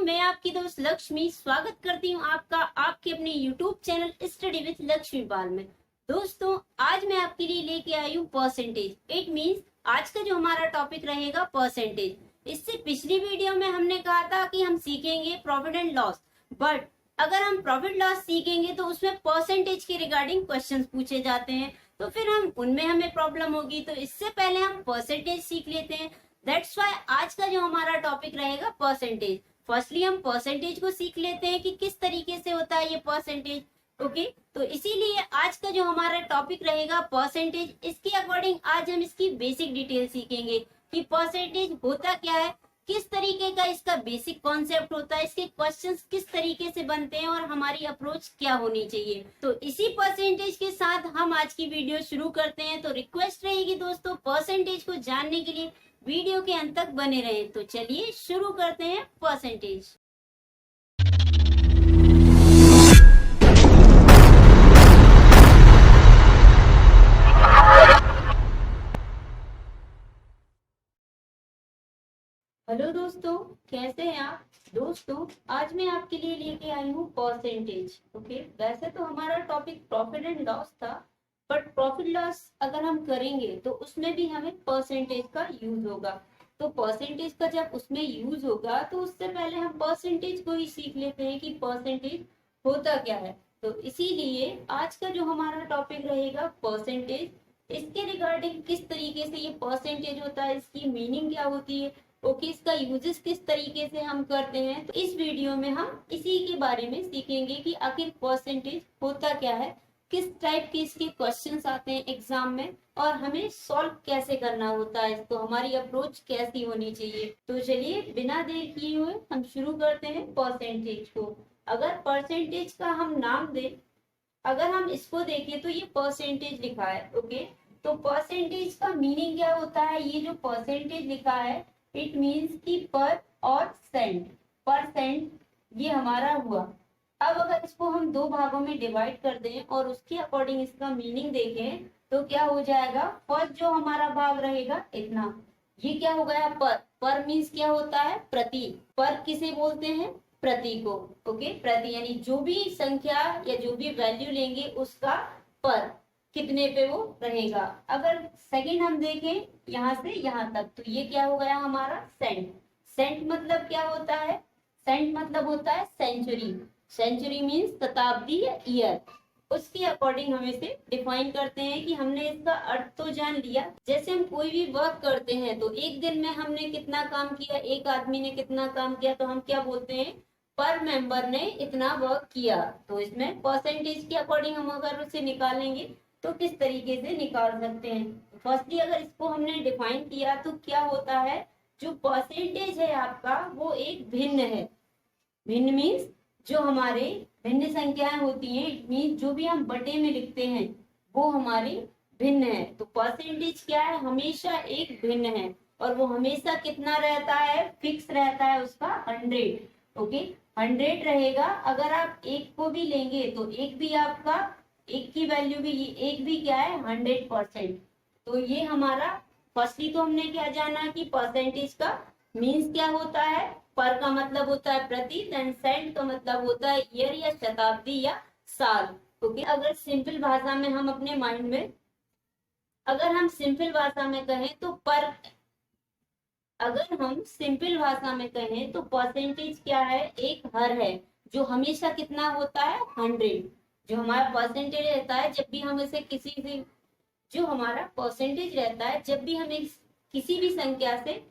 मैं आपकी दोस्त लक्ष्मी स्वागत करती हूँ आपका आपके अपने YouTube channel study with Lakshmi Pal में। दोस्तों, आज मैं आपके लिए लेके आई हूँ परसेंटेज। इट मींस आज का जो हमारा टॉपिक रहेगा परसेंटेज। इससे पिछली वीडियो में हमने कहा था कि हम सीखेंगे प्रॉफिट एंड लॉस, बट अगर हम प्रॉफिट लॉस सीखेंगे तो उसमें परसेंटेज के रिगार्डिंग क्वेश्चन पूछे जाते हैं, तो फिर उनमें हमें प्रॉब्लम होगी। तो इससे पहले हम परसेंटेज सीख लेते हैं। दैट्स वाई आज का जो हमारा टॉपिक रहेगा परसेंटेज। फर्स्टली हम परसेंटेज को सीख लेते हैं कि किस तरीके से होता है ये परसेंटेज। ओके, तो इसीलिए आज का जो हमारा टॉपिक रहेगा परसेंटेज। इसके अकॉर्डिंग आज हम इसकी बेसिक डिटेल सीखेंगे कि परसेंटेज होता क्या है, किस तरीके का इसका बेसिक कॉन्सेप्ट होता है, इसके क्वेश्चंस किस तरीके से बनते हैं और हमारी अप्रोच क्या होनी चाहिए। तो इसी परसेंटेज के साथ हम आज की वीडियो शुरू करते हैं। तो रिक्वेस्ट रहेगी दोस्तों, परसेंटेज को जानने के लिए वीडियो के अंत तक बने रहें। तो चलिए शुरू करते हैं परसेंटेज। हेलो दोस्तों, कैसे हैं आप। दोस्तों, आज मैं आपके लिए लेके आई हूँ परसेंटेज। ओके, वैसे तो हमारा टॉपिक प्रॉफिट एंड लॉस था, बट प्रॉफिट लॉस अगर हम करेंगे तो उसमें भी हमें परसेंटेज का यूज होगा। तो परसेंटेज का जब उसमें यूज होगा तो उससे पहले हम परसेंटेज को ही सीख लेते हैं कि परसेंटेज होता क्या है। तो इसीलिए आज का जो हमारा टॉपिक रहेगा परसेंटेज, इसके रिगार्डिंग किस तरीके से ये परसेंटेज होता है, इसकी मीनिंग क्या होती है, ओके, इसका यूजेस किस तरीके से हम करते हैं। तो इस वीडियो में हम इसी के बारे में सीखेंगे कि आखिर परसेंटेज होता क्या है, किस टाइप के इसके क्वेश्चंस आते हैं एग्जाम में और हमें सॉल्व कैसे करना होता है, तो हमारी अप्रोच कैसी होनी चाहिए। तो चलिए बिना देर किए हुए हम शुरू करते हैं परसेंटेज को। अगर परसेंटेज का हम नाम दें, अगर हम इसको देखें तो ये परसेंटेज लिखा है। ओके, तो परसेंटेज का मीनिंग क्या होता है, ये जो परसेंटेज लिखा है इट मीन्स की पर और सेंट, परसेंट ये हमारा हुआ। अब अगर इसको हम दो भागों में डिवाइड कर दें और उसके अकॉर्डिंग इसका मीनिंग देखें तो क्या हो जाएगा। फर्स्ट जो हमारा भाग रहेगा इतना, ये क्या हो गया पर मीन्स क्या होता है, प्रति। पर किसे बोलते हैं, प्रति को। ओके, प्रति यानी जो भी संख्या या जो भी वैल्यू लेंगे उसका पर कितने पे वो रहेगा। अगर सेकंड हम देखें यहाँ से यहाँ तक, तो ये क्या हो गया हमारा सेंट। सेंट मतलब क्या होता है, सेंट मतलब होता है सेंचुरी। सेंचुरी मीन्स शताब्दी या ईयर। उसके अकॉर्डिंग हम इसे डिफाइन करते हैं कि हमने इसका अर्थ तो जान लिया। जैसे हम कोई भी वर्क करते हैं तो एक दिन में हमने कितना काम किया, एक आदमी ने कितना काम किया, तो हम क्या बोलते हैं, पर मेंबर ने इतना वर्क किया। तो इसमें परसेंटेज के अकॉर्डिंग हम अगर उसे निकालेंगे तो किस तरीके से निकाल सकते हैं। फर्स्टली अगर इसको हमने डिफाइन किया तो क्या होता है, जो परसेंटेज है आपका वो एक भिन्न है। भिन्न मीन्स जो हमारे भिन्न संख्याएं होती हैं, इट मीन्स जो भी हम बटे में लिखते हैं वो हमारी भिन्न है। तो परसेंटेज क्या है, हमेशा एक भिन्न है और वो हमेशा कितना रहता है, फिक्स रहता है उसका 100। ओके, 100 रहेगा। अगर आप एक को भी लेंगे तो एक भी आपका, एक की वैल्यू भी, एक भी क्या है 100%। तो ये हमारा फर्स्टली तो हमने क्या जाना कि परसेंटेज का मीन्स क्या होता है, पर का मतलब होता है प्रति, देन सेंट का मतलब होता है ईयर या शताब्दी या साल। ओके, अगर सिंपल भाषा में हम अपने माइंड में, अगर हम सिंपल भाषा में कहें तो अगर हम सिंपल भाषा में कहें तो परसेंटेज क्या है, एक हर है जो हमेशा कितना होता है 100। जो हमारा परसेंटेज रहता है जब भी हम इसे किसी भी, जो हमारा परसेंटेज रहता है जब भी हमें किसी भी संख्या से,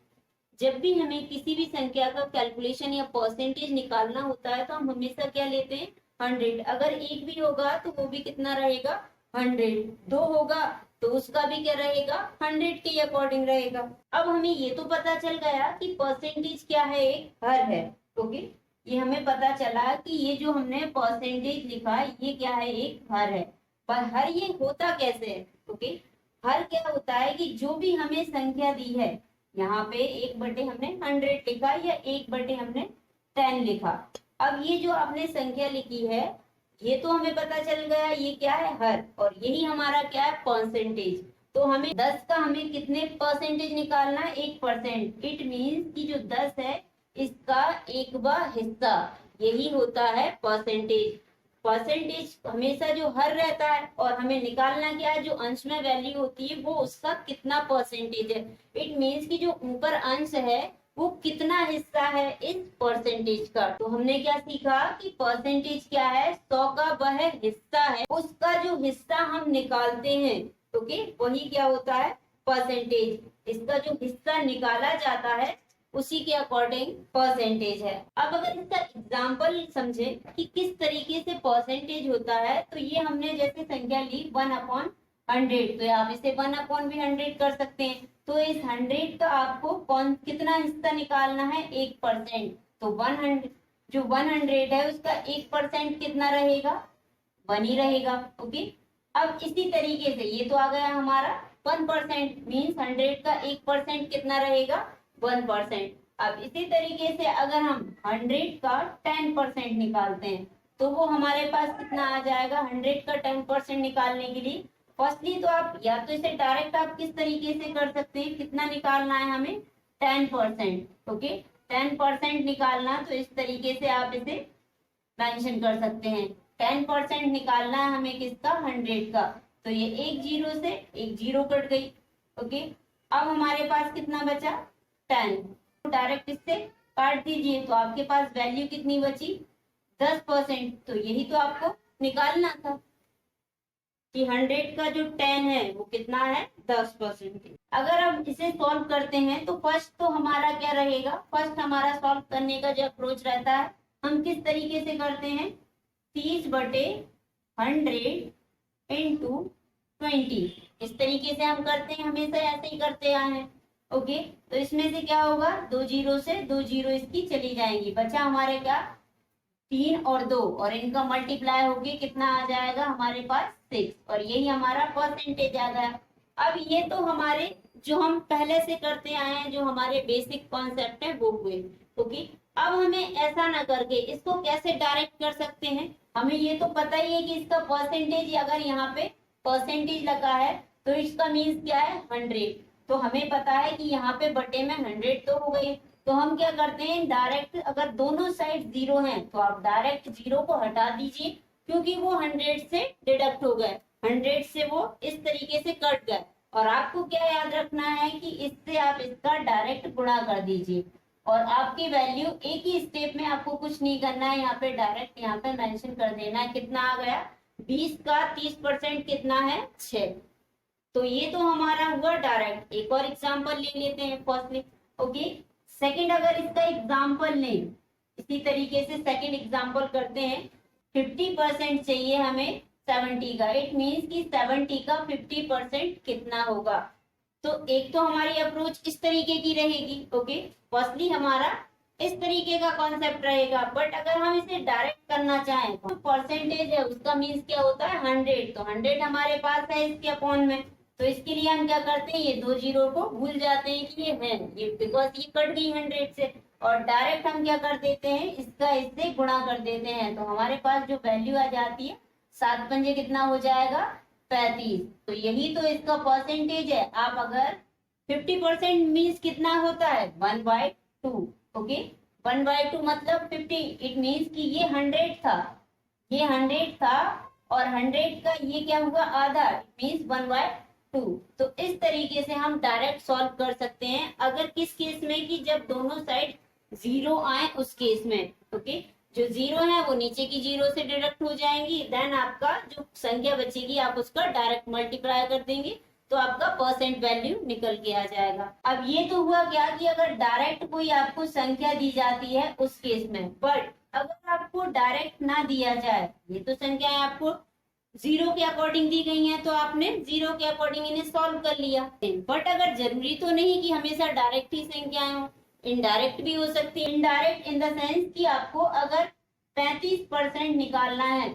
जब भी हमें किसी भी संख्या का कैलकुलेशन या परसेंटेज निकालना होता है तो हम हमेशा क्या लेते हैं 100। अगर एक भी होगा तो वो भी कितना रहेगा 100, दो होगा तो उसका भी क्या रहेगा 100 के अकॉर्डिंग रहेगा। अब हमें ये तो पता चल गया कि परसेंटेज क्या है, एक हर है। ओके, ये हमें पता चला कि ये जो हमने परसेंटेज लिखा ये क्या है, एक हर है। पर हर ये होता कैसे है। ओके, हर क्या होता है कि जो भी हमें संख्या दी है, यहाँ पे 1/, हमने 100 लिखा या 1/, हमने 10 लिखा। अब ये जो आपने संख्या लिखी है ये तो हमें पता चल गया ये क्या है, हर, और यही हमारा क्या है, परसेंटेज। तो हमें 10 का हमें कितने परसेंटेज निकालना है, 1%। इट मीन्स कि जो 10 है इसका 1वां हिस्सा, यही होता है परसेंटेज। परसेंटेज हमेशा जो हर रहता है और हमें निकालना क्या है, जो अंश में वैल्यू होती है वो उसका कितना परसेंटेज है। इट मीन्स कि जो ऊपर अंश है वो कितना हिस्सा है इस परसेंटेज का। तो हमने क्या सीखा कि परसेंटेज क्या है, 100 का वह हिस्सा है, उसका जो हिस्सा हम निकालते हैं, ओके, वही क्या होता है, परसेंटेज। इसका जो हिस्सा निकाला जाता है उसी के अकॉर्डिंग परसेंटेज है। अब अगर इसका एग्जाम्पल समझे कि किस तरीके से परसेंटेज होता है, तो ये हमने जैसे संख्या ली 1/100, तो आप इसे 1/100 कर सकते हैं। तो इस 100 का आपको कौन कितना हिस्सा निकालना है, 1%। तो 100 जो 100 है उसका 1% कितना रहेगा, 1 ही रहेगा, ओके। अब इसी तरीके से ये तो आ गया हमारा 1%, मीन्स 100 का 1% कितना रहेगा, 1%। अब इसी तरीके से अगर हम 100 का 10% निकालते हैं तो वो हमारे पास कितना आ जाएगा, 100 का 10% निकालने के लिए फर्स्टली तो आप या तो इसे डायरेक्ट आप किस तरीके से कर सकते हैं, कितना निकालना है हमें, 10%, ओके। 10% निकालना, तो इस तरीके से आप इसे मेंशन कर सकते हैं। 10% निकालना है हमें किसका, 100 का। तो ये एक जीरो से एक जीरो कट गई, ओके। अब हमारे पास कितना बचा, 10। तो डायरेक्ट इससे काट दीजिए, तो आपके पास वैल्यू कितनी बची, 10%। तो यही तो आपको निकालना था कि 100 का जो 10 है वो कितना है, 10%। अगर हम इसे सॉल्व करते हैं तो फर्स्ट तो हमारा क्या रहेगा, फर्स्ट हमारा सॉल्व करने का जो अप्रोच रहता है, हम किस तरीके से करते हैं, 30/100 इंटू 20, इस तरीके से हम करते हैं, हमेशा ऐसे ही करते आए हैं, ओके। तो इसमें से क्या होगा, 2 जीरो से 2 जीरो इसकी चली जाएंगी, बचा हमारे क्या, 3 और 2, और इनका मल्टीप्लाई होके कितना आ जाएगा हमारे पास 6, और यही हमारा परसेंटेज आ गया। अब ये तो हमारे जो हम पहले से करते आए हैं, जो हमारे बेसिक कॉन्सेप्ट है वो हुए, ओके। अब हमें ऐसा ना करके इसको कैसे डायरेक्ट कर सकते हैं, हमें ये तो पता ही है कि इसका परसेंटेज, अगर यहाँ पे परसेंटेज लगा है तो इसका मीन्स क्या है, 100। तो हमें पता है कि यहाँ पे बटे में 100 तो हो गई। तो हम क्या करते हैं, डायरेक्ट अगर दोनों साइड जीरो हैं तो आप डायरेक्ट जीरो को हटा दीजिए, क्योंकि वो 100 से डिडक्ट हो गए, 100 से वो इस तरीके से कट गए। और आपको क्या याद रखना है कि इससे आप इसका डायरेक्ट गुणा कर दीजिए, और आपकी वैल्यू एक ही स्टेप में, आपको कुछ नहीं करना है, यहाँ पे डायरेक्ट यहाँ पे मेंशन कर देना है, कितना आ गया, 20 का 30% कितना है, 6। तो ये तो हमारा हुआ डायरेक्ट। एक और एग्जांपल ले लेते हैं फर्स्टली, ओके। सेकंड अगर इसका एग्जांपल लें, इसी तरीके से सेकंड एग्जांपल करते हैं, 50% चाहिए हमें 70 का, इट मीन्स कि 70 का 50% कितना होगा। तो एक तो हमारी अप्रोच इस तरीके की रहेगी, ओके। फर्स्टली हमारा इस तरीके का कॉन्सेप्ट रहेगा, बट अगर हम इसे डायरेक्ट करना चाहें तो परसेंटेज है उसका मीन्स क्या होता है, 100। तो 100 हमारे पास है इसके अपॉन में, तो इसके लिए हम क्या करते हैं, ये 2 जीरो को भूल जाते हैं कि ये है, ये बिकॉज ये कट गई 100 से, और डायरेक्ट हम क्या कर देते हैं, इसका इससे गुणा कर देते हैं। तो हमारे पास जो वैल्यू आ जाती है, 7 पंजे कितना हो जाएगा, 35। तो यही तो इसका परसेंटेज है। आप अगर 50% मीन्स कितना होता है, 1/2, ओके। 1/2 मतलब 50, इट मीन्स कि ये 100 था, ये 100 था, और 100 का ये क्या हुआ, आधा, मीन्स 1/2। तो इस तरीके से हम डायरेक्ट सॉल्व कर सकते हैं, अगर किस केस में, कि जब दोनों साइड जीरो आए उस केस में, ओके। जो जीरो है वो नीचे की जीरो से डिडक्ट हो जाएंगी, देन आपका जो संख्या बचेगी आप उसका डायरेक्ट मल्टीप्लाई कर देंगे, तो आपका परसेंट वैल्यू निकल के आ जाएगा। अब ये तो हुआ क्या कि अगर डायरेक्ट कोई आपको संख्या दी जाती है उस केस में, बट अगर आपको डायरेक्ट ना दिया जाए, ये तो संख्याएं आपको जीरो के अकॉर्डिंग दी गई हैं, तो आपने जीरो के अकॉर्डिंग इन्हें सॉल्व कर लिया। बट अगर जरूरी तो नहीं कि हमेशा डायरेक्ट ही संख्याएं हो, इनडायरेक्ट भी हो सकती है। इनडायरेक्ट इन द सेंस कि आपको अगर 35% निकालना है,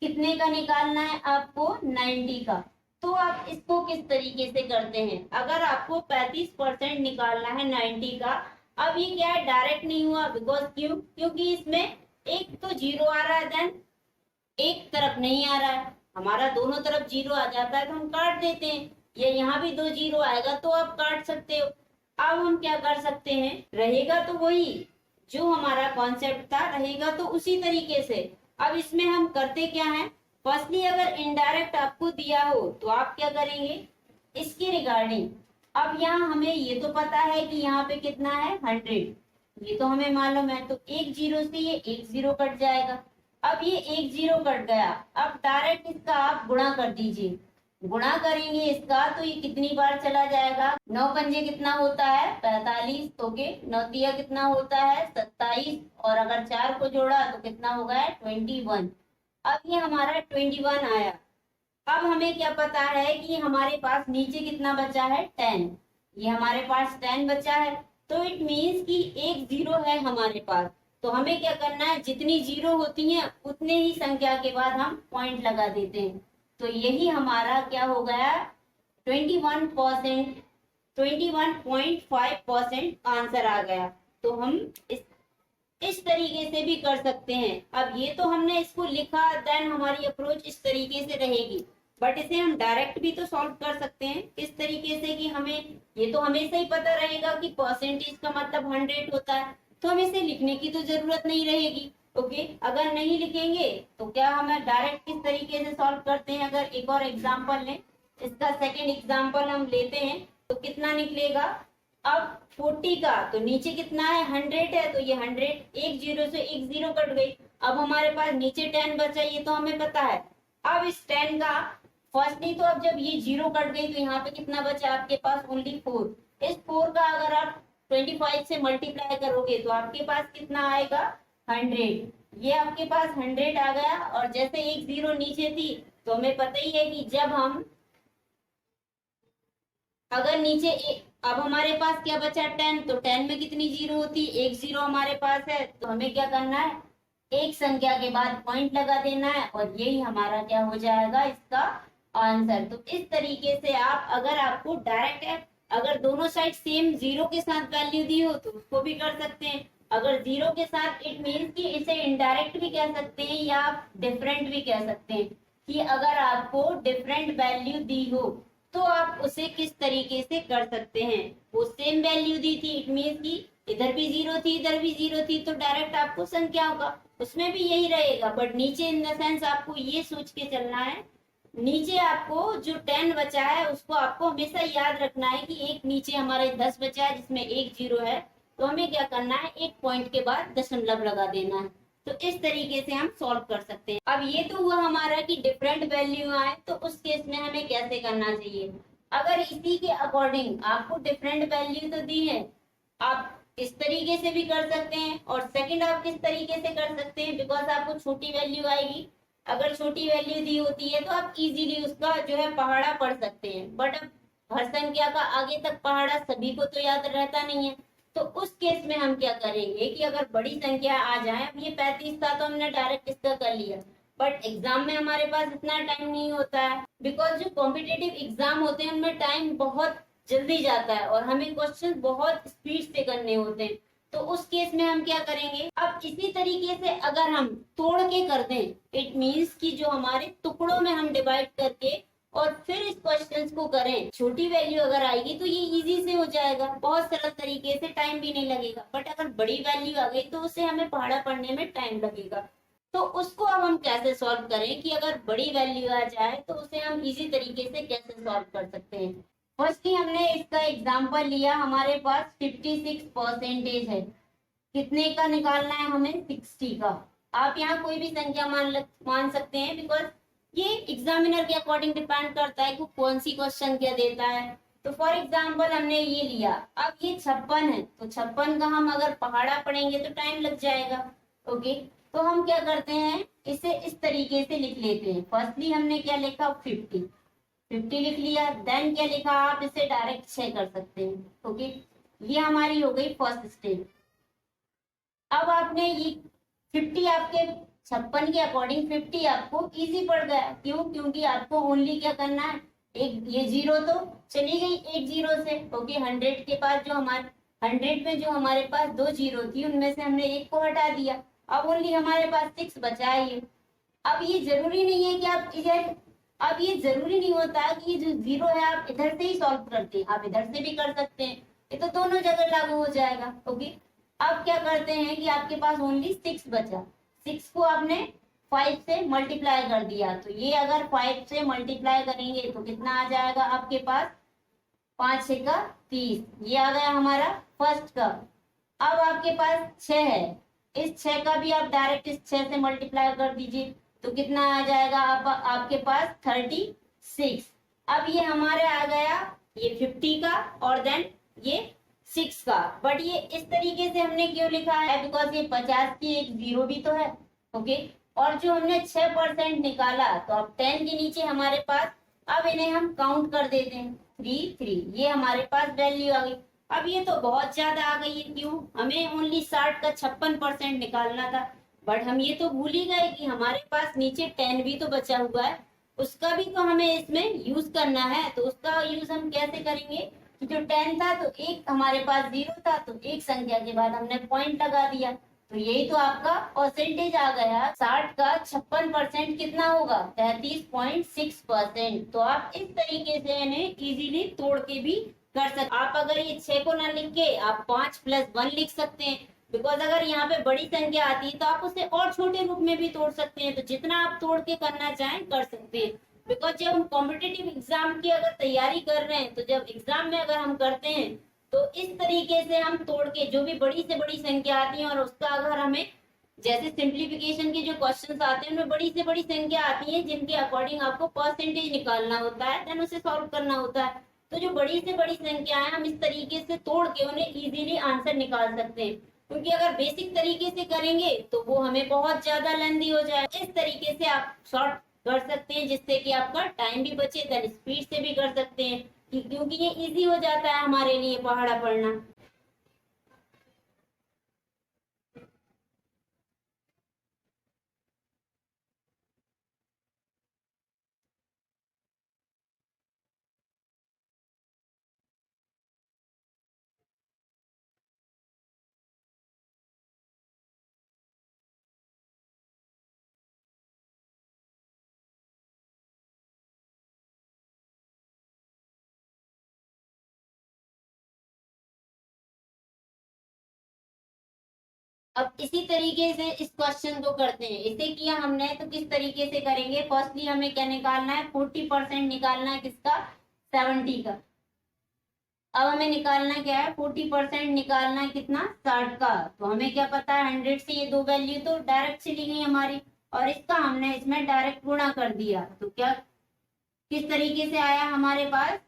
कितने का निकालना है आपको, 90 का, तो आप इसको किस तरीके से करते हैं, अगर आपको 35% निकालना है 90 का, अब ये क्या है, डायरेक्ट नहीं हुआ, बिकॉज क्योंकि इसमें एक तो जीरो आ रहा है, देन एक तरफ नहीं आ रहा है, हमारा दोनों तरफ जीरो आ जाता है तो हम काट देते हैं, या यहाँ भी 2 जीरो आएगा तो आप काट सकते हो। अब हम क्या कर सकते हैं, रहेगा तो वही, जो हमारा कॉन्सेप्ट था रहेगा तो उसी तरीके से। अब इसमें हम करते क्या है, फर्स्टली अगर इनडायरेक्ट आपको दिया हो तो आप क्या करेंगे इसके रिगार्डिंग। अब यहाँ हमें ये तो पता है कि यहाँ पे कितना है 100, ये तो हमें मालूम है, तो एक जीरो से ये एक जीरो कट जाएगा। अब ये एक जीरो कट गया, अब डायरेक्ट इसका आप गुणा कर दीजिए, गुणा करेंगे इसका तो ये कितनी बार चला जाएगा, 9 पंजे कितना होता है 45, ओके 9 तिया कितना होता है 27, और अगर 4 को जोड़ा तो कितना होगा 21। अब ये हमारा 21 आया। अब हमें क्या पता है कि हमारे पास नीचे कितना बचा है 10, ये हमारे पास 10 बचा है, तो इट मीन्स कि एक जीरो है हमारे पास। तो हमें क्या करना है, जितनी जीरो होती हैं उतने ही संख्या के बाद हम पॉइंट लगा देते हैं। तो यही हमारा क्या हो गया 21%, 21.5% आंसर आ गया। तो हम इस तरीके से भी कर सकते हैं। अब ये तो हमने इसको लिखा, देन हमारी अप्रोच इस तरीके से रहेगी, बट इसे हम डायरेक्ट भी तो सॉल्व कर सकते हैं इस तरीके से कि हमें ये तो हमेशा ही पता रहेगा कि परसेंटेज का मतलब 100 होता है, तो हमें इसे लिखने की तो जरूरत नहीं रहेगी। ओके, अगर नहीं लिखेंगे तो क्या हमें डायरेक्ट किस तरीके से सॉल्व करते हैं, अगर एक और एग्जाम्पल लें, इसका सेकेंड एग्जाम्पल हम लेते हैं तो कितना निकलेगा। अब 40 का तो नीचे कितना है 100 है, तो ये 100, एक जीरो से एक जीरो कट गई। अब हमारे पास नीचे 10 बचा, ये तो हमें पता है। अब इस 10 का फर्स्टली तो अब जब ये जीरो कट गई तो यहाँ पे कितना बचा आपके पास ओनली 4। इस 4 का अगर आप 25 से मल्टीप्लाई करोगे तो आपके पास कितना आएगा 100। ये आपके पास 100 आ गया, और जैसे एक जीरो नीचे थी तो हमें पता ही है कि जब हम अगर नीचे अब हमारे पास क्या बचा 10, तो 10 में कितनी जीरो होती, एक जीरो हमारे पास है, तो हमें क्या करना है एक संख्या के बाद पॉइंट लगा देना है, और यही हमारा क्या हो जाएगा इसका आंसर। तो इस तरीके से आप अगर आपको डायरेक्ट है, अगर दोनों साइड सेम जीरो के साथ वैल्यू दी हो तो उसको भी कर सकते हैं, अगर जीरो के साथ इट मीन्स कि इसे इनडायरेक्ट भी कह सकते हैं या आप डिफरेंट भी कह सकते हैं, कि अगर आपको डिफरेंट वैल्यू दी हो तो आप उसे किस तरीके से कर सकते हैं। वो सेम वैल्यू दी थी, इट मीन्स कि इधर भी जीरो थी इधर भी जीरो थी, तो डायरेक्ट आपको संख्याओं का उसमें भी यही रहेगा, बट नीचे इन द सेंस आपको ये सोच के चलना है, नीचे आपको जो 10 बचा है उसको आपको हमेशा याद रखना है कि एक नीचे हमारे 10 बचा है जिसमें एक जीरो है, तो हमें क्या करना है एक पॉइंट के बाद दशमलव लगा देना है। तो इस तरीके से हम सॉल्व कर सकते हैं। अब ये तो हुआ हमारा कि डिफरेंट वैल्यू आए, तो उस केस में हमें कैसे करना चाहिए। अगर इसी के अकॉर्डिंग आपको डिफरेंट वैल्यू तो दी है, आप इस तरीके से भी कर सकते हैं, और सेकंड आप किस तरीके से कर सकते हैं, बिकॉज आपको छोटी वैल्यू आएगी, अगर छोटी वैल्यू दी होती है तो आप इजीली उसका जो है पहाड़ा पढ़ सकते हैं, बट अब हर संख्या का आगे तक पहाड़ा सभी को तो याद रहता नहीं है। तो उस केस में हम क्या करेंगे कि अगर बड़ी संख्या आ जाए, अब ये 35 था तो हमने डायरेक्ट इसका कर लिया, बट एग्जाम में हमारे पास इतना टाइम नहीं होता है, बिकॉज जो कॉम्पिटेटिव एग्जाम होते हैं उनमें टाइम बहुत जल्दी जाता है और हमें क्वेश्चन बहुत स्पीड से करने होते हैं। तो उस केस में हम क्या करेंगे, अब इसी तरीके से अगर हम तोड़ के कर दें, इट मीन्स कि जो हमारे टुकड़ों में हम डिवाइड करके और फिर इस क्वेश्चंस को करें, छोटी वैल्यू अगर आएगी तो ये इजी से हो जाएगा, बहुत सरल तरीके से, टाइम भी नहीं लगेगा। बट अगर बड़ी वैल्यू आ गई तो उसे हमें पहाड़ा पढ़ने में टाइम लगेगा। तो उसको अब हम कैसे सॉल्व करें कि अगर बड़ी वैल्यू आ जाए तो उसे हम इजी तरीके से कैसे सॉल्व कर सकते हैं। फर्स्टली हमने इसका एग्जाम्पल लिया, हमारे पास 56% है, कितने का निकालना है हमें 60 का। आप यहाँ कोई भी संख्या मान सकते हैं, बिकॉज ये एग्जामिनर के अकॉर्डिंग डिपेंड करता है कि कौन सी क्वेश्चन क्या देता है। तो फॉर एग्जाम्पल हमने ये लिया, अब ये 56 है, तो 56 का हम अगर पहाड़ा पढ़ेंगे तो टाइम लग जाएगा। ओके, तो हम क्या करते हैं, इसे इस तरीके से लिख लेते हैं। फर्स्टली हमने क्या लिखा 50 लिख लिया, देन क्या लिखा, आप इसे डायरेक्ट 6 कर सकते हैं। ओके, ये हमारी हो गई फर्स्ट स्टेप। अब आपने ये 50 आपके 56 के अकॉर्डिंग 50 आपको इजी पड़ गया, क्यों, क्योंकि आपको ओनली क्या करना है, एक ये जीरो तो चली गई एक जीरो से। ओके, 100 के पास जो हमारे 100 में जो हमारे पास 2 जीरो थी उनमें से हमने एक को हटा दिया, अब ओनली हमारे पास 6 बचा है ये। अब ये जरूरी नहीं है कि आप इधर, अब ये जरूरी नहीं होता कि ये जो जीरो है आप इधर से ही सॉल्व करते हैं, आप इधर से भी कर सकते हैं, ये तो दोनों जगह लागू हो जाएगा। ओके, अब क्या करते हैं कि आपके पास ओनली 6 बचा, 6 को आपने 5 से मल्टीप्लाई कर दिया, तो ये अगर 5 से मल्टीप्लाई करेंगे तो कितना आ जाएगा आपके पास, 5 6 का 30, ये आ गया हमारा फर्स्ट का। अब आपके पास 6 है, इस 6 का भी आप डायरेक्ट इस 6 से मल्टीप्लाई कर दीजिए, तो कितना आ जाएगा आपके पास 36। अब ये हमारे आ गया ये 50 का और देन ये 6 का, बट ये इस तरीके से हमने क्यों लिखा है, बिकॉज ये 50 की एक जीरो भी तो है, ओके। और जो हमने 6% निकाला, तो अब 10 के नीचे हमारे पास, अब इन्हें हम काउंट कर देते हैं, 3 3, ये हमारे पास वैल्यू आ गई। अब ये तो बहुत ज्यादा आ गई है, क्यों, हमें ओनली 60 का 56% निकालना था, बट हम ये तो भूल ही गए कि हमारे पास नीचे 10 भी तो बचा हुआ है, उसका भी तो हमें इसमें यूज करना है। तो उसका यूज हम कैसे करेंगे कि जो 10 था तो एक हमारे पास जीरो था, तो एक संख्या के बाद हमने पॉइंट लगा दिया, तो यही तो आपका परसेंटेज आ गया। 60 का 56% कितना होगा, 33.6%। तो आप इस तरीके से इन्हें इजीली तोड़ के भी कर सकते। आप अगर ये 6 को ना लिख के आप 5 + 1 लिख सकते हैं, बिकॉज अगर यहाँ पे बड़ी संख्या आती है तो आप उसे और छोटे रूप में भी तोड़ सकते हैं, तो जितना आप तोड़ के करना चाहें कर सकते हैं। बिकॉज जब हम कॉम्पिटेटिव एग्जाम की अगर तैयारी कर रहे हैं, तो जब एग्जाम में अगर हम करते हैं तो इस तरीके से हम तोड़ के जो भी बड़ी से बड़ी संख्या आती है, और उसका अगर हमें जैसे सिंप्लीफिकेशन के जो क्वेश्चंस आते हैं उनमें बड़ी से बड़ी संख्या आती है जिनके अकॉर्डिंग आपको परसेंटेज निकालना होता है, देन उसे सॉल्व करना होता है। तो जो बड़ी से बड़ी संख्या है हम इस तरीके से तोड़ के उन्हें इजीली आंसर निकाल सकते हैं, क्योंकि अगर बेसिक तरीके से करेंगे तो वो हमें बहुत ज्यादा लेंदी हो जाए। इस तरीके से आप शॉर्ट कर सकते हैं जिससे कि आपका टाइम भी बचे, देन स्पीड से भी कर सकते हैं, क्योंकि ये इजी हो जाता है हमारे लिए पहाड़ा पढ़ना। अब इसी तरीके से इस क्वेश्चन को करते हैं। इसे किया हमने तो किस तरीके से करेंगे, फर्स्टली हमें क्या निकालना है, 40% निकालना है किसका, 70 का। अब हमें निकालना क्या है, 40% निकालना है कितना, 60 का। तो हमें क्या पता है 100 से ये दो वैल्यू तो डायरेक्ट चली गई हमारी, और इसका हमने इसमें डायरेक्ट गुणा कर दिया, तो क्या किस तरीके से आया हमारे पास,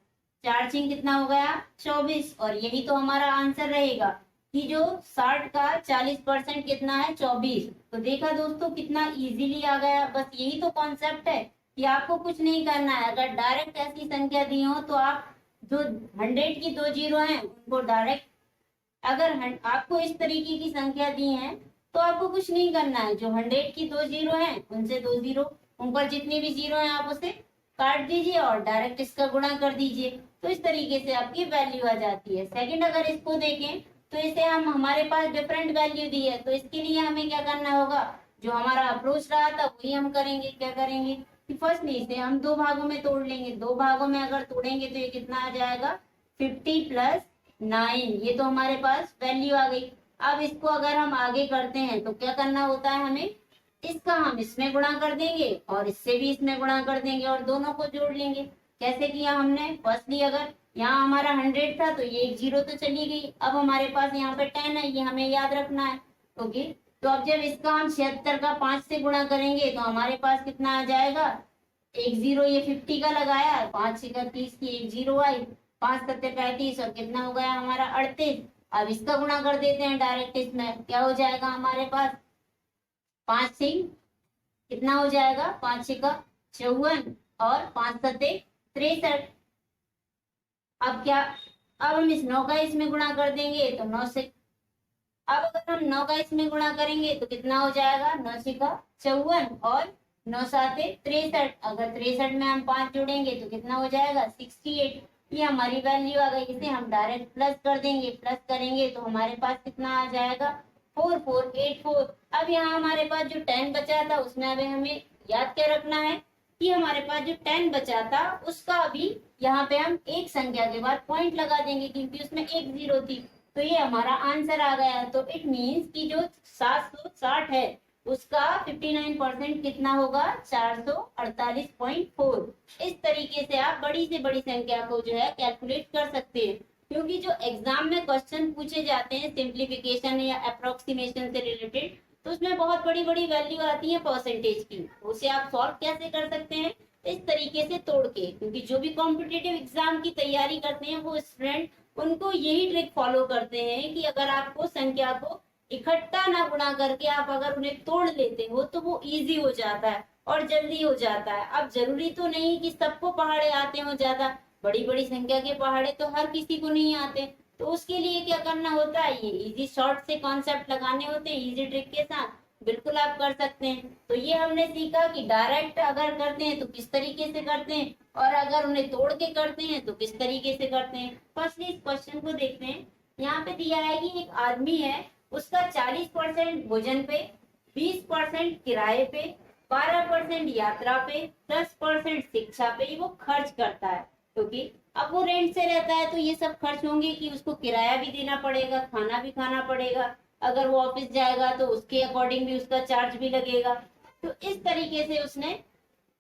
4 6 कितना हो गया, 24। और यही तो हमारा आंसर रहेगा कि जो 60 का 40% कितना है, 24। तो देखा दोस्तों कितना इजीली आ गया। बस यही तो कॉन्सेप्ट है कि आपको कुछ नहीं करना है, अगर डायरेक्ट ऐसी संख्या दी हो तो आप जो 100 की दो जीरो हैं उनको डायरेक्ट, अगर आपको इस तरीके की संख्या दी है तो आपको कुछ नहीं करना है, जो 100 की दो जीरो हैं उनसे दो जीरो, उन पर जितनी भी जीरो हैं आप उसे काट दीजिए और डायरेक्ट इसका गुणा कर दीजिए, तो इस तरीके से आपकी वैल्यू आ जाती है। सेकंड अगर इसको देखें तो इसे हम, हमारे पास डिफरेंट वैल्यू दी है, तो इसके लिए हमें क्या करना होगा, जो हमारा अप्रोच रहा था वही हम करेंगे। क्या करेंगे कि फर्स्टली इसे हम दो भागों में तोड़ लेंगे, दो भागों में अगर तोड़ेंगे तो ये कितना आ जाएगा, 50 + 9, ये तो हमारे पास वैल्यू आ गई। अब इसको अगर हम आगे करते हैं तो क्या करना होता है हमें, इसका हम इसमें गुणा कर देंगे और इससे भी इसमें गुणा कर देंगे और दोनों को जोड़ लेंगे। कैसे किया हमने, फर्स्टली अगर यहाँ हमारा 100 था तो ये एक जीरो तो चली गई, अब हमारे पास यहाँ पे 10 है, ये हमें याद रखना है, ओके। तो अब जब इसका हम 76 का 5 से गुणा करेंगे तो हमारे पास कितना आ जाएगा, एक जीरो, ये 50 का लगाया, 5 6 30 की एक जीरो आई, 5 7 35 और कितना हो गया हमारा 38। अब इसका गुणा कर देते हैं डायरेक्ट, इसमें क्या हो जाएगा हमारे पास, 5 6 कितना हो जाएगा, 5 6 का 54 और 5 7 63। अब क्या, अब हम इस 9 का इसमें गुणा कर देंगे तो 9 से, अब अगर हम 9 का इसमें गुणा करेंगे तो कितना हो जाएगा, 9 6 का 54 और 9 7 63। अगर 63 में हम 5 जोड़ेंगे तो कितना हो जाएगा, 68। ये हमारी वैल्यू आ गई, इसे हम डायरेक्ट प्लस कर देंगे, प्लस करेंगे तो हमारे पास कितना आ जाएगा, 4484। अब यहाँ हमारे पास जो 10 बचा था उसमें अभी हमें याद क्या रखना है कि हमारे पास जो 10 बचा था उसका अभी यहाँ पे हम एक संख्या के बाद पॉइंट लगा देंगे, क्योंकि उसमें एक जीरो थी, तो ये हमारा आंसर आ गया। तो इट मीन्स कि जो 760 है उसका 59% कितना होगा, 448.4। इस तरीके से आप बड़ी से बड़ी संख्या को जो है कैलकुलेट कर सकते हैं, क्योंकि जो एग्जाम में क्वेश्चन पूछे जाते हैं सिंप्लीफिकेशन या अप्रोक्सीमेशन से रिलेटेड, तो उसमें बहुत बड़ी बड़ी वैल्यू आती है परसेंटेज की। उसे आप सॉल्व कैसे कर सकते हैं, इस तरीके से तोड़ के, क्योंकि जो भी कॉम्पिटिटिव एग्जाम की तैयारी करते हैं वो स्टूडेंट उनको यही ट्रिक फॉलो करते हैं कि अगर आपको संख्या को इकट्ठा ना गुणा करके आप अगर उन्हें तोड़ लेते हो तो वो इजी हो जाता है और जल्दी हो जाता है। अब जरूरी तो नहीं कि सबको पहाड़े आते हो ज्यादा, बड़ी बड़ी संख्या के पहाड़े तो हर किसी को नहीं आते। तो उसके लिए क्या करना होता है, ये इजी शॉर्ट से कॉन्सेप्ट लगाने होते हैं इजी ट्रिक के साथ, बिल्कुल आप कर सकते हैं। तो ये हमने सीखा कि डायरेक्ट अगर करते हैं तो किस तरीके से करते हैं, और अगर उन्हें तोड़ के करते हैं तो किस तरीके से करते हैं। फर्स्टली इस क्वेश्चन को देखते हैं। यहाँ पे दिया है कि एक आदमी है, उसका 40% भोजन पे, 20% किराए पे, 12% यात्रा पे, 10% शिक्षा पे वो खर्च करता है। क्योंकि अब वो रेंट से रहता है तो ये सब खर्च होंगे कि उसको किराया भी देना पड़ेगा, खाना भी खाना पड़ेगा, अगर वो ऑफिस जाएगा तो उसके अकॉर्डिंग भी उसका चार्ज भी लगेगा। तो इस तरीके से उसने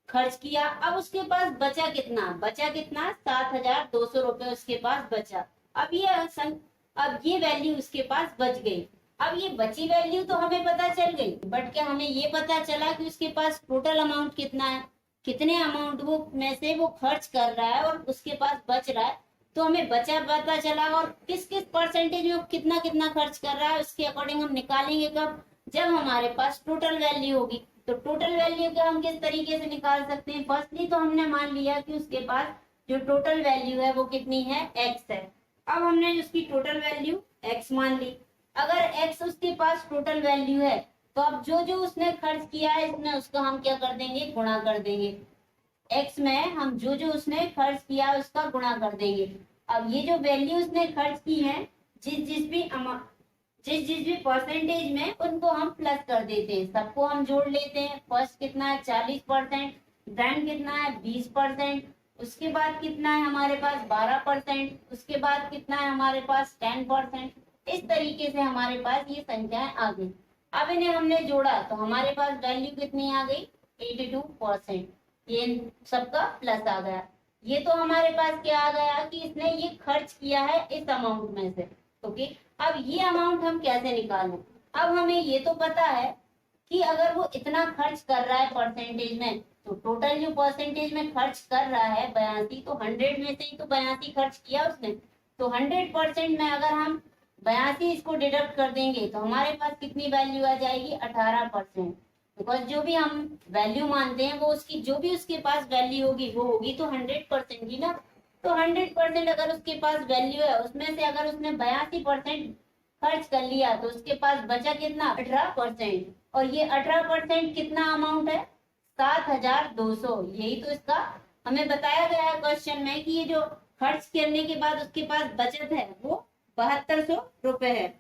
खर्च किया। अब उसके पास बचा कितना, 7,200 रुपए उसके पास बचा। अब ये वैल्यू उसके पास बच गई। अब ये बची वैल्यू तो हमें पता चल गई, बट क्या हमें ये पता चला कि उसके पास टोटल अमाउंट कितना है, कितने अमाउंट वो में से वो खर्च कर रहा है और उसके पास बच रहा है। तो हमें बचा पता चला, और किस किस परसेंटेज में कितना कितना खर्च कर रहा है उसके अकॉर्डिंग हम निकालेंगे कब, जब हमारे पास टोटल वैल्यू होगी। तो टोटल वैल्यू का हम किस तरीके से निकाल सकते हैं, फर्स्टली तो हमने मान लिया कि उसके पास जो टोटल वैल्यू है वो कितनी है, एक्स है। अब हमने उसकी टोटल वैल्यू एक्स मान ली। अगर एक्स उसके पास टोटल वैल्यू है तो अब जो जो उसने खर्च किया है इसमें उसका हम क्या कर देंगे, गुणा कर देंगे। एक्स में हम जो जो उसने खर्च किया है उसका गुणा कर देंगे। अब ये जो वैल्यू उसने खर्च की है, जिस जिस भी परसेंटेज में, उनको हम प्लस कर देते हैं, सबको हम जोड़ लेते हैं। फर्स्ट कितना है 40%, देन कितना है 20%, उसके बाद कितना है हमारे पास 12%, उसके बाद कितना है हमारे पास 10%। इस तरीके से हमारे पास ये संख्याएं आ गई। अब इन्हें हमने जोड़ा तो हमारे पास वैल्यू कितनी आ गई, 82%। ये सबका प्लस आ गया। ये तो हमारे पास क्या आ गया कि इसने ये खर्च किया है इस अमाउंट में से। ओके, अब ये अमाउंट हम कैसे निकालें। अब हमें ये तो पता है कि अगर वो इतना खर्च कर रहा है परसेंटेज में, तो टोटल जो परसेंटेज में खर्च कर रहा है 82, तो 100 में से ही तो 82 खर्च किया उसने। तो 100% में अगर हम 82 इसको डिडक्ट कर देंगे तो हमारे पास कितनी वैल्यू आ जाएगी, 18%। बिकॉज जो भी हम वैल्यू मानते हैं वो उसकी जो भी उसके पास वैल्यू होगी वो होगी तो 100% की ना। तो 100% अगर उसके पास वैल्यू है, उसमें से अगर उसने 82% खर्च कर लिया तो उसके पास बचा कितना, 18%। और ये 18% कितना अमाउंट है, 7,200। यही तो इसका हमें बताया गया है क्वेश्चन में कि ये जो खर्च करने के बाद उसके पास बचत है वो 7,200 रुपए है।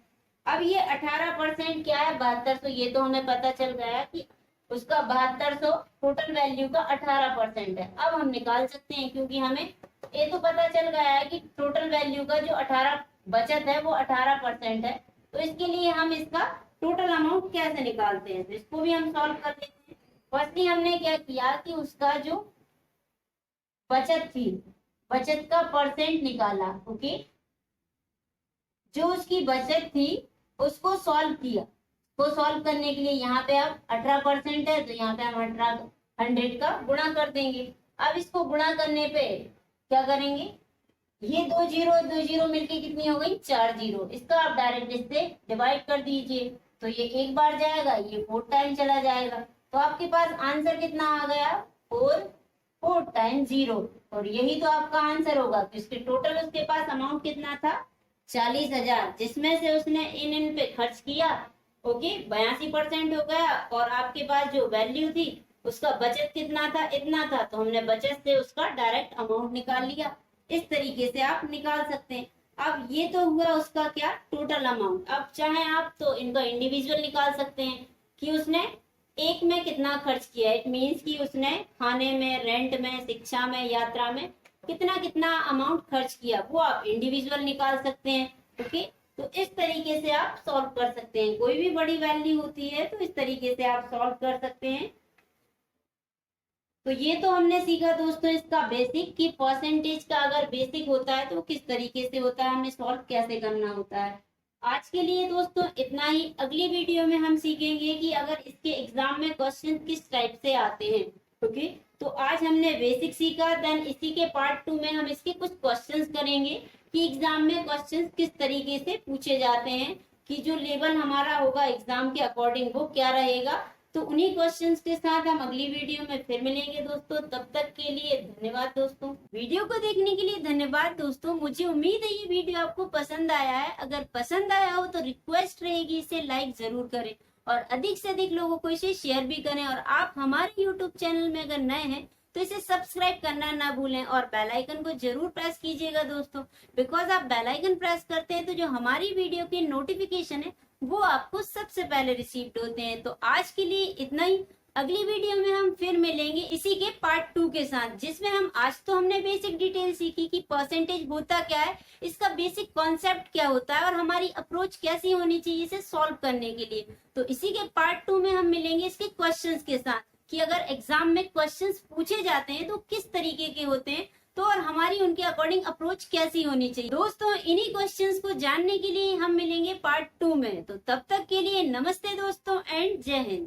अब ये 18% क्या है, 7,200, ये तो हमें पता चल गया कि उसका 7,200 टोटल वैल्यू का 18% है। अब हम निकाल सकते हैं, क्योंकि हमें ये तो पता चल गया है कि टोटल वैल्यू का जो 18 बचत है वो 18% है। तो इसके लिए हम इसका टोटल अमाउंट कैसे निकालते हैं, तो इसको भी हम सॉल्व कर लेते हैं। फर्स्टली हमने क्या किया कि उसका जो बचत थी, बचत का परसेंट निकाला। ओके, जो उसकी बचत थी उसको सॉल्व किया। को सॉल्व करने के लिए यहाँ पे अब 18% है तो यहाँ पे हम 100 का गुणा कर देंगे। अब इसको गुणा करने पे क्या करेंगे, ये दो जीरो मिलके कितनी हो गई, 4 जीरो। इसका आप डायरेक्ट इससे डिवाइड कर दीजिए तो ये एक बार जाएगा, ये 4 टाइम चला जाएगा। तो आपके पास आंसर कितना आ गया, 4 टाइम 0। और यही तो आपका आंसर होगा। तो इसके टोटल उसके पास अमाउंट कितना था, 40,000, जिसमें से उसने इन पे खर्च किया। ओके, 82% हो गया। और आपके पास जो वैल्यू थी उसका बचत कितना था, इतना था, तो हमने बचत से उसका डायरेक्ट अमाउंट निकाल लिया। इस तरीके से आप निकाल सकते हैं। अब ये तो हुआ उसका क्या, टोटल अमाउंट। अब चाहे आप तो इनका इंडिविजुअल निकाल सकते हैं कि उसने एक में कितना खर्च किया। इट मीन्स कि उसने खाने में, रेंट में, शिक्षा में, यात्रा में कितना कितना अमाउंट खर्च किया, वो आप इंडिविजुअल निकाल सकते हैं। ओके, तो इस तरीके से आप सॉल्व कर सकते हैं। कोई भी बड़ी वैल्यू होती है तो इस तरीके से आप सॉल्व कर सकते हैं। तो ये तो हमने सीखा दोस्तों इसका बेसिक, कि परसेंटेज का अगर बेसिक होता है तो किस तरीके से होता है, हमें सॉल्व कैसे करना होता है। आज के लिए दोस्तों इतना ही। अगली वीडियो में हम सीखेंगे कि अगर इसके एग्जाम में क्वेश्चन किस टाइप से आते हैं। ओके, तो आज हमने बेसिक सीखा, देन इसी के पार्ट 2 में हम इसके कुछ क्वेश्चंस करेंगे कि एग्जाम में क्वेश्चंस किस तरीके से पूछे जाते हैं, कि जो लेवल हमारा होगा एग्जाम के अकॉर्डिंग वो क्या रहेगा। तो उन्हीं क्वेश्चंस के साथ हम अगली वीडियो में फिर मिलेंगे दोस्तों। तब तक के लिए धन्यवाद दोस्तों। वीडियो को देखने के लिए धन्यवाद दोस्तों। मुझे उम्मीद है ये वीडियो आपको पसंद आया है। अगर पसंद आया हो तो रिक्वेस्ट रहेगी इसे लाइक जरूर करें और अधिक से अधिक लोगों को इसे शेयर भी करें। और आप हमारे यूट्यूब चैनल में अगर नए हैं तो इसे सब्सक्राइब करना ना भूलें और बेल आइकन को जरूर प्रेस कीजिएगा दोस्तों। बिकॉज आप बेल आइकन प्रेस करते हैं तो जो हमारी वीडियो की नोटिफिकेशन है वो आपको सबसे पहले रिसीव्ड होते हैं। तो आज के लिए इतना ही। अगली वीडियो में हम फिर मिलेंगे इसी के पार्ट 2 के साथ, जिसमें हम आज तो हमने बेसिक डिटेल सीखी कि परसेंटेज होता क्या है, इसका बेसिक कॉन्सेप्ट क्या होता है और हमारी अप्रोच कैसी होनी चाहिए इसे सॉल्व करने के लिए। तो इसी के पार्ट 2 में हम मिलेंगे इसके क्वेश्चंस के साथ, कि अगर एग्जाम में क्वेश्चंस पूछे जाते हैं तो किस तरीके के होते हैं, तो और हमारी उनके अकॉर्डिंग अप्रोच कैसी होनी चाहिए। दोस्तों इन्हीं क्वेश्चंस को जानने के लिए हम मिलेंगे पार्ट 2 में। तो तब तक के लिए नमस्ते दोस्तों एंड जय हिंद।